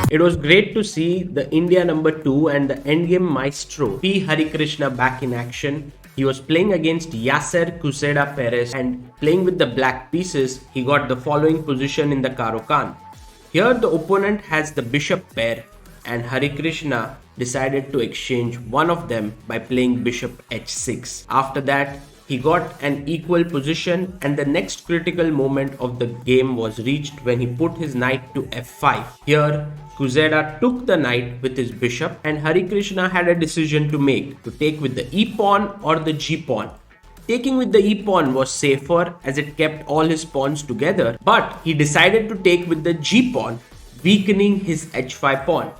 It was great to see the India number 2 and the endgame maestro P. Harikrishna back in action. He was playing against Yasser Quesada Perez and playing with the black pieces, he got the following position in the Caro-Kann. Here the opponent has the bishop pair and Harikrishna decided to exchange one of them by playing bishop h6. After that, he got an equal position and the next critical moment of the game was reached when he put his knight to f5. Here, Quesada took the knight with his bishop and Harikrishna had a decision to make, to take with the e-pawn or the g-pawn. Taking with the e-pawn was safer as it kept all his pawns together, but he decided to take with the g-pawn, weakening his h5 pawn.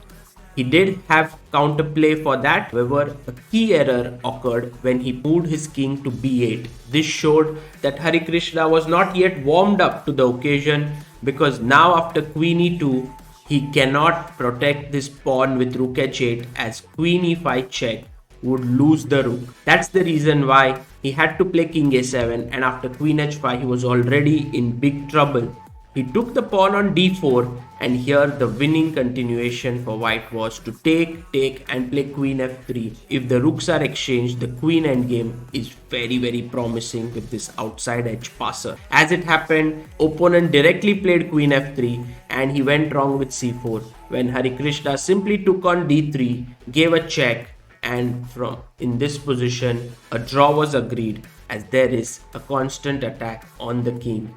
He did have counterplay for that, however, a key error occurred when he moved his king to b8. This showed that Harikrishna was not yet warmed up to the occasion because now after queen e2, he cannot protect this pawn with rook h8 as queen e5 check would lose the rook. That's the reason why he had to play king a7 and after queen h5 he was already in big trouble. He took the pawn on d4 and here the winning continuation for white was to take and play queen f3. If the rooks are exchanged, the queen endgame is very promising with this outside edge passer. As it happened, opponent directly played queen f3 and he went wrong with c4 when Harikrishna simply took on d3, gave a check and from in this position a draw was agreed as there is a constant attack on the king.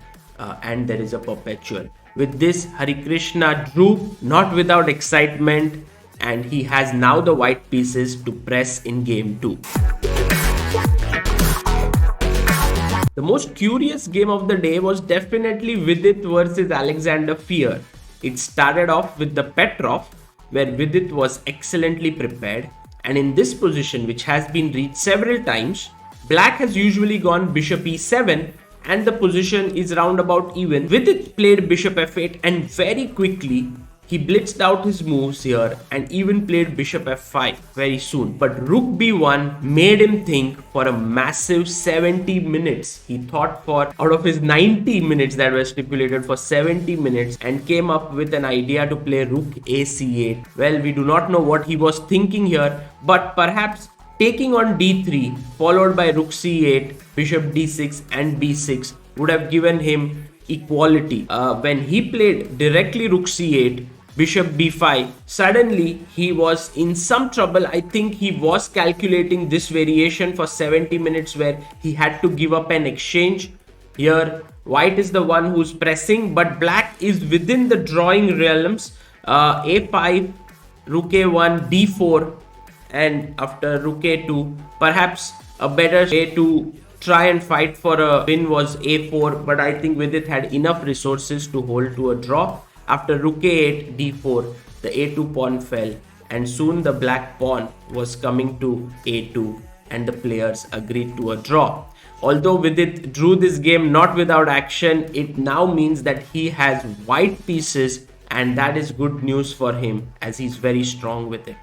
And there is a perpetual. With this, Harikrishna drew not without excitement and he has now the white pieces to press in game 2. The most curious game of the day was definitely Vidit versus Alexandr Fear. It started off with the Petrov where Vidit was excellently prepared and in this position which has been reached several times, black has usually gone bishop e7 and the position is roundabout even. Vidit played bishop f8 and very quickly he blitzed out his moves here and even played bishop f5 very soon. But rook b1 made him think for a massive 70 minutes. He thought for out of his 90 minutes that were stipulated for 70 minutes and came up with an idea to play rook ac8. Well, we do not know what he was thinking here, but perhaps taking on d3 followed by rook c8, bishop d6 and b6 would have given him equality. When he played directly rook c8, bishop b5, suddenly he was in some trouble. I think he was calculating this variation for 70 minutes where he had to give up an exchange. Here white is the one who's pressing but black is within the drawing realms. A5, rook a1, d4 and after rook a2 perhaps a better way to try and fight for a win was a4 but I think Vidit had enough resources to hold to a draw. After rook a8 d4 the a2 pawn fell and soon the black pawn was coming to a2 and the players agreed to a draw. Although Vidit drew this game not without action, it now means that he has white pieces and that is good news for him as he's very strong with it.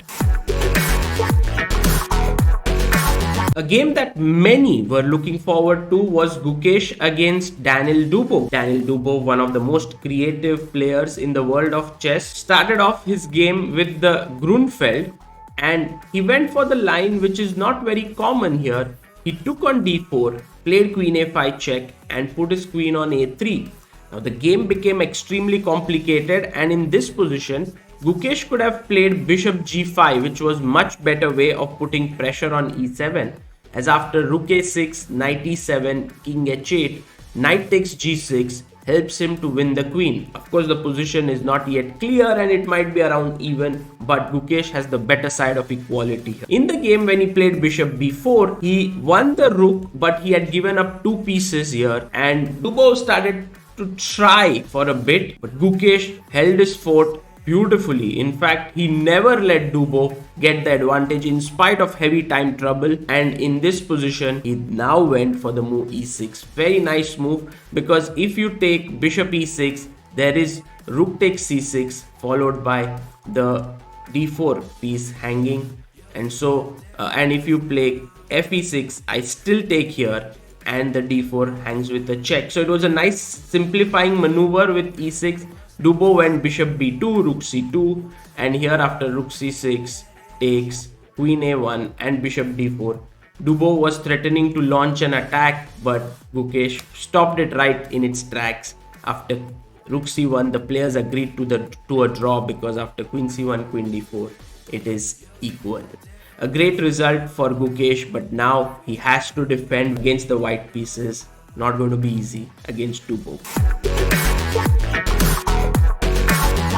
A game that many were looking forward to was Gukesh against Daniel Dubov. Daniel Dubov, one of the most creative players in the world of chess, started off his game with the Grunfeld and he went for the line which is not very common here. He took on d4, played queen a5 check and put his queen on a3. Now the game became extremely complicated and in this position Gukesh could have played bishop g5 which was much better way of putting pressure on e7 as after rook a6, knight e7, king h8, knight takes g6 helps him to win the queen. Of course the position is not yet clear and it might be around even but Gukesh has the better side of equality here. In the game when he played bishop b4 he won the rook but he had given up two pieces here and Dubov started to try for a bit but Gukesh held his fort beautifully. In fact, he never let Dubov get the advantage in spite of heavy time trouble and in this position he now went for the move e6. Very nice move because if you take bishop e6 there is rook takes c6 followed by the d4 piece hanging and so and if you play fe6, I still take here, and the d4 hangs with a check. So it was a nice simplifying maneuver with e6. Dubov went bishop b2, rook c2, and here after rook c6 takes, queen a1 and bishop d4. Dubov was threatening to launch an attack, but Gukesh stopped it right in its tracks. After rook c1, the players agreed to a draw, because after queen c1, queen d4, it is equal. A great result for Gukesh, but now he has to defend against the white pieces. Not going to be easy against Dubov.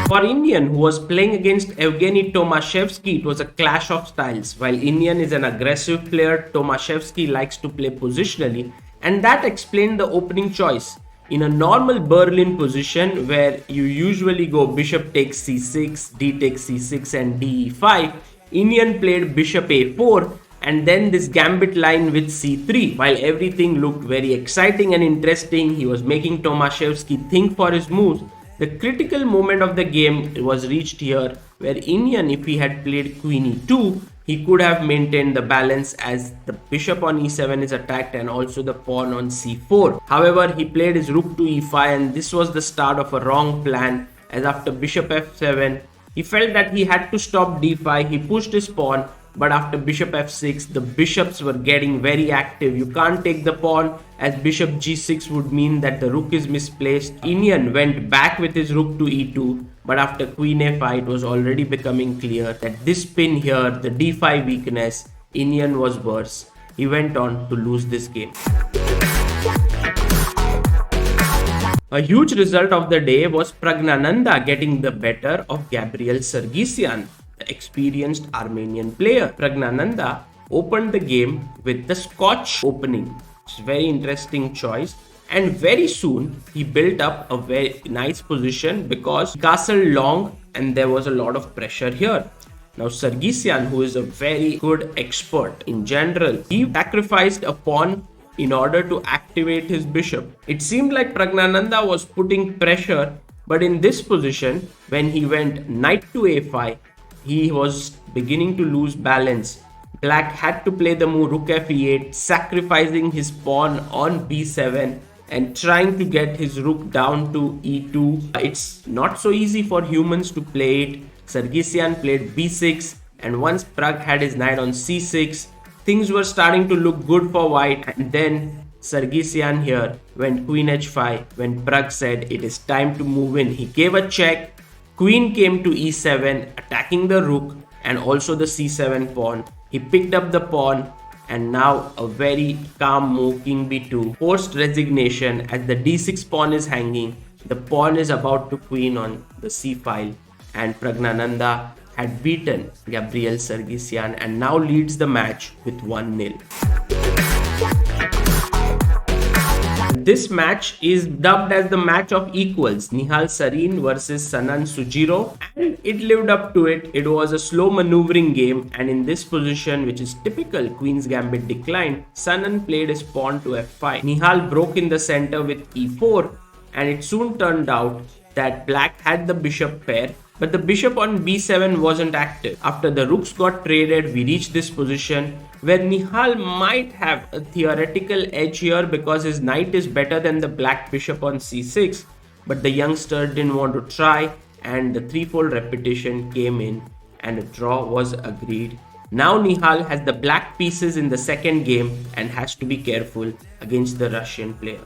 For Iniyan, who was playing against Evgeny Tomashevsky, it was a clash of styles. While Iniyan is an aggressive player, Tomashevsky likes to play positionally, and that explained the opening choice. In a normal Berlin position, where you usually go bishop takes c6, d takes c6 and d e5, Iniyan played bishop a4 and then this gambit line with c3. While everything looked very exciting and interesting, he was making Tomashevsky think for his moves. The critical moment of the game was reached here, where Iniyan, if he had played queen e2, he could have maintained the balance, as the bishop on e7 is attacked and also the pawn on c4. However, he played his rook to e5, and this was the start of a wrong plan, as after bishop f7, he felt that he had to stop d5. He pushed his pawn, but after bishop f6, the bishops were getting very active. You can't take the pawn, as bishop g6 would mean that the rook is misplaced. Iniyan went back with his rook to e2, but after queen a5, it was already becoming clear that this pin here, the d5 weakness, Iniyan was worse. He went on to lose this game. A huge result of the day was Praggnanandhaa getting the better of Gabriel Sargissian, the experienced Armenian player. Praggnanandhaa opened the game with the Scotch opening. It's a very interesting choice, and very soon he built up a very nice position because castle long and there was a lot of pressure here. Now Sargissian, who is a very good expert in general, he sacrificed a pawn in order to activate his bishop. It seemed like Praggnanandhaa was putting pressure, but in this position, when he went knight to a5, he was beginning to lose balance. Black had to play the move rook f8, sacrificing his pawn on b7 and trying to get his rook down to e2. It's not so easy for humans to play it. Sargissian played b6, and once Pragg had his knight on c6, things were starting to look good for white, and then Sargissian here went queen h5 when Pragg said it is time to move in. He gave a check, queen came to e7 attacking the rook and also the c7 pawn. He picked up the pawn, and now a very calm move, king b2, forced resignation as the d6 pawn is hanging. The pawn is about to queen on the c file, and Praggnanandhaa had beaten Gabriel Sargissian and now leads the match with 1-0. This match is dubbed as the match of equals, Nihal Sarin versus Sanan Sjugirov, and it lived up to it. It was a slow maneuvering game, and in this position, which is typical Queen's Gambit decline, Sanan played his pawn to f5. Nihal broke in the center with e4, and it soon turned out that Black had the bishop pair, but the bishop on b7 wasn't active. After the rooks got traded, we reached this position where Nihal might have a theoretical edge here because his knight is better than the black bishop on c6, but the youngster didn't want to try, and the threefold repetition came in and a draw was agreed. Now Nihal has the black pieces in the second game and has to be careful against the Russian player.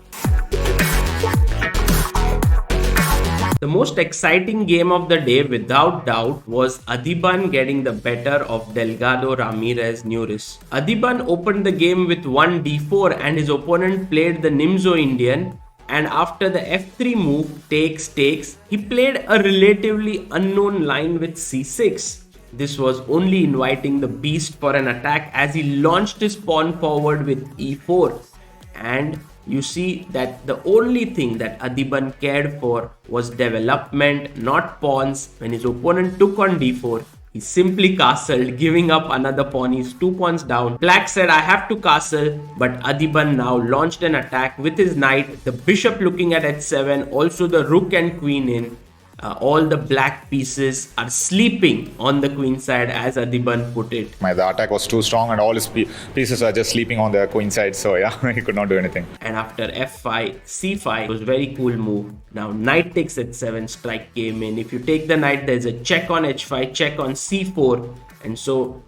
The most exciting game of the day, without doubt, was Adhiban getting the better of Delgado Neuris. Adhiban opened the game with 1 d4 and his opponent played the Nimzo Indian, and after the f3 move, takes, he played a relatively unknown line with c6. This was only inviting the beast for an attack as he launched his pawn forward with e4, and you see that the only thing that Adhiban cared for was development, not pawns. When his opponent took on d4, he simply castled, giving up another pawn. He's 2 pawns down. Black said, I have to castle, but Adhiban now launched an attack with his knight, the bishop looking at h7, also the rook and queen in. all the black pieces are sleeping on the queen side, as Adhiban put it. The attack was too strong and all his pieces are just sleeping on the queen side, so yeah, he could not do anything. And after f5, c5 was very cool move. Now knight takes h7, strike came in. If you take the knight, there's a check on h5, check on c4, and so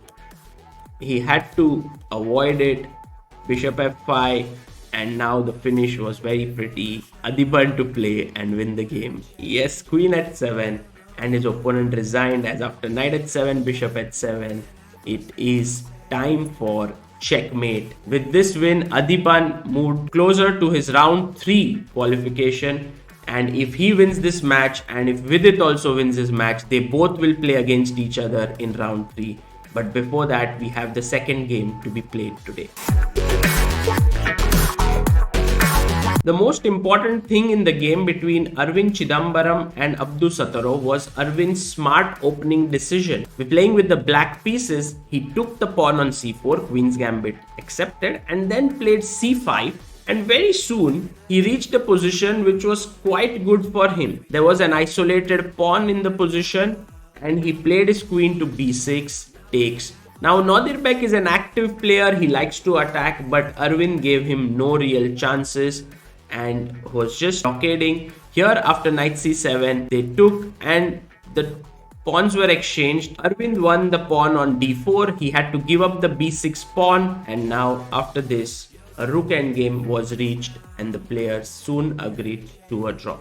he had to avoid it. Bishop f5, and now the finish was very pretty. Adhiban to play and win the game. Yes, queen h7, and his opponent resigned, as after knight h7, bishop h7, it is time for checkmate. With this win, Adhiban moved closer to his round 3 qualification, and if he wins this match and if Vidit also wins this match, they both will play against each other in round 3. But before that, we have the second game to be played today. The most important thing in the game between Arvind Chidambaram and Abdusattorov was Arvind's smart opening decision. By playing with the black pieces, he took the pawn on c4, queen's gambit accepted, and then played c5, and very soon he reached a position which was quite good for him. There was an isolated pawn in the position, and he played his queen to b6, takes. Now Nodirbek is an active player, he likes to attack, but Arvind gave him no real chances and was just blockading. Here after knight c7, they took and the pawns were exchanged. Arvind won the pawn on d4, he had to give up the b6 pawn, and now after this, a rook endgame was reached and the players soon agreed to a draw.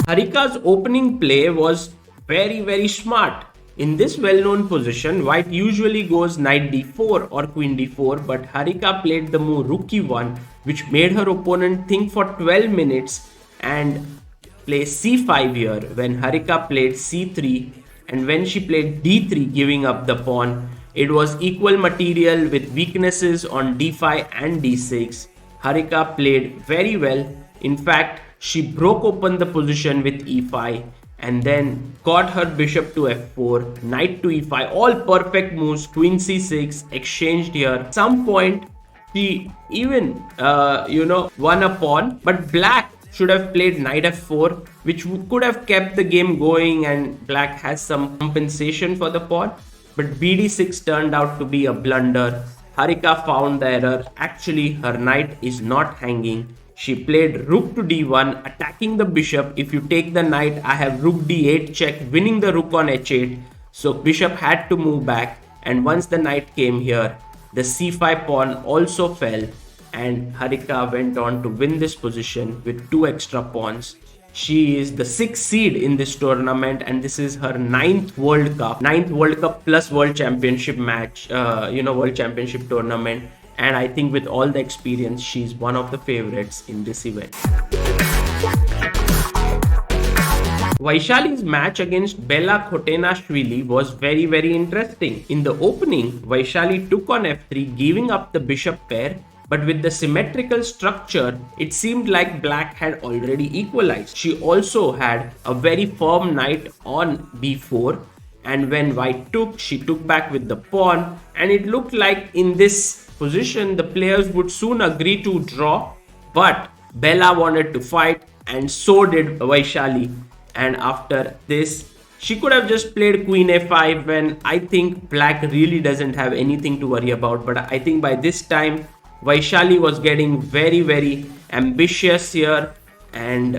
Harika's opening play was very smart. In this well-known position, white usually goes knight d4 or queen d4, but Harika played the move rook e1, which made her opponent think for 12 minutes and play c5 here, when Harika played c3, and when she played d3, giving up the pawn. It was equal material with weaknesses on d5 and d6. Harika played very well. In fact, she broke open the position with e5 and then got her bishop to f4, knight to e5, all perfect moves, queen c6, exchanged here. At some point, she even, won a pawn, but black should have played knight f4, which could have kept the game going, and black has some compensation for the pawn. But bd6 turned out to be a blunder. Harika found the error. Actually, her knight is not hanging. She played rook to d1, attacking the bishop. If you take the knight, I have rook d8 check, winning the rook on h8. So bishop had to move back, and once the knight came here, the c5 pawn also fell, and Harika went on to win this position with 2 extra pawns. She is the 6th seed in this tournament, and this is her 9th World Cup plus World Championship match, World Championship tournament. And I think with all the experience, she's one of the favorites in this event. Vaishali's match against Bella Khotenashvili was very interesting. In the opening, Vaishali took on f3, giving up the bishop pair. But with the symmetrical structure, it seemed like black had already equalized. She also had a very firm knight on b4. And when white took, she took back with the pawn. And it looked like in this position, the players would soon agree to draw. But Bella wanted to fight, and so did Vaishali. And after this, she could have just played queen a5, when I think black really doesn't have anything to worry about. But I think by this time, Vaishali was getting very ambitious here, and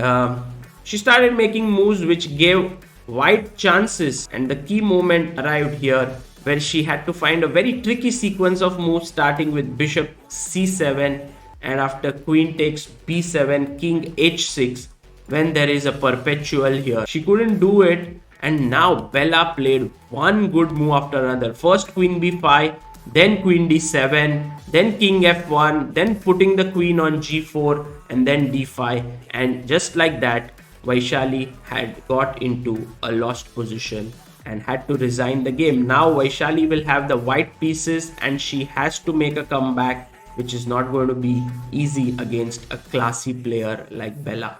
she started making moves which gave white chances, and the key moment arrived here where she had to find a very tricky sequence of moves, starting with bishop c7, and after queen takes b7, king h6, when there is a perpetual here. She couldn't do it, and now Bella played one good move after another. First queen b5, then queen d7, then king f1, then putting the queen on g4, and then d5. And just like that, Vaishali had got into a lost position and had to resign the game. Now Vaishali will have the white pieces, and she has to make a comeback, which is not going to be easy against a classy player like Bella.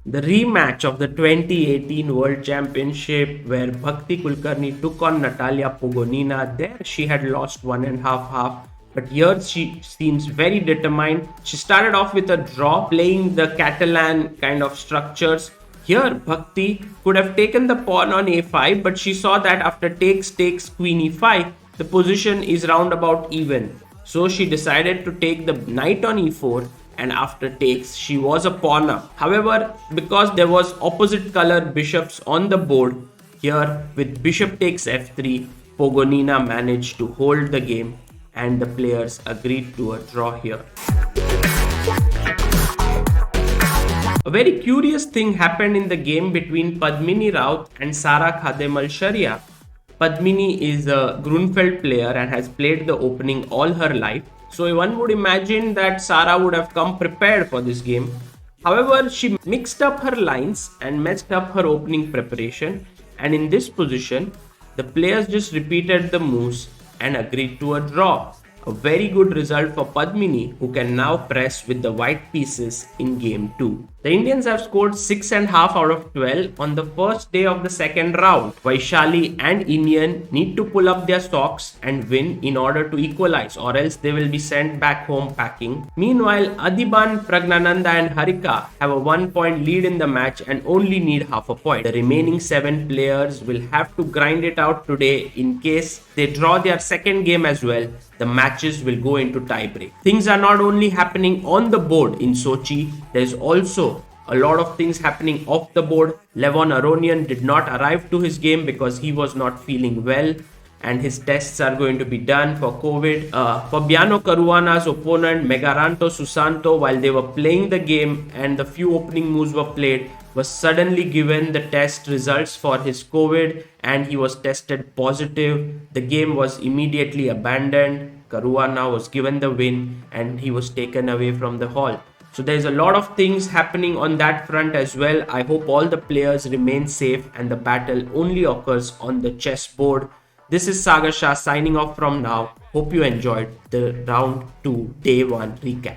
The rematch of the 2018 World Championship, where Bhakti Kulkarni took on Natalia Pogonina. There she had lost 1.5 half. But here she seems very determined. She started off with a draw, playing the Catalan kind of structures. Here, Bhakti could have taken the pawn on a5, but she saw that after takes queen e5, the position is roundabout even. So she decided to take the knight on e4, and after takes, she was a pawn up. However, because there was opposite color bishops on the board, here with bishop takes f3, Pogonina managed to hold the game and the players agreed to a draw here. A very curious thing happened in the game between Padmini Raut and Sara Khademalsharieh. Padmini is a Grunfeld player and has played the opening all her life. So one would imagine that Sara would have come prepared for this game. However, she mixed up her lines and messed up her opening preparation. And in this position, the players just repeated the moves and agreed to a draw. A very good result for Padmini, who can now press with the white pieces in game 2. The Indians have scored 6.5 out of 12 on the first day of the second round. Vaishali and Iniyan need to pull up their socks and win in order to equalize, or else they will be sent back home packing. Meanwhile, Adhiban, Praggnanandhaa and Harika have a 1-point lead in the match and only need half a point. The remaining 7 players will have to grind it out today. In case they draw their second game as well, the matches will go into tie-break. Things are not only happening on the board in Sochi, there is also a lot of things happening off the board. Levon Aronian did not arrive to his game because he was not feeling well and his tests are going to be done for COVID. Fabiano Caruana's opponent Megaranto Susanto, while they were playing the game and the few opening moves were played, was suddenly given the test results for his COVID and he was tested positive. The game was immediately abandoned. Caruana was given the win and he was taken away from the hall. So there's a lot of things happening on that front as well. I hope all the players remain safe and the battle only occurs on the chessboard. This is Sagar Shah signing off from now. Hope you enjoyed the round 2 day 1 recap.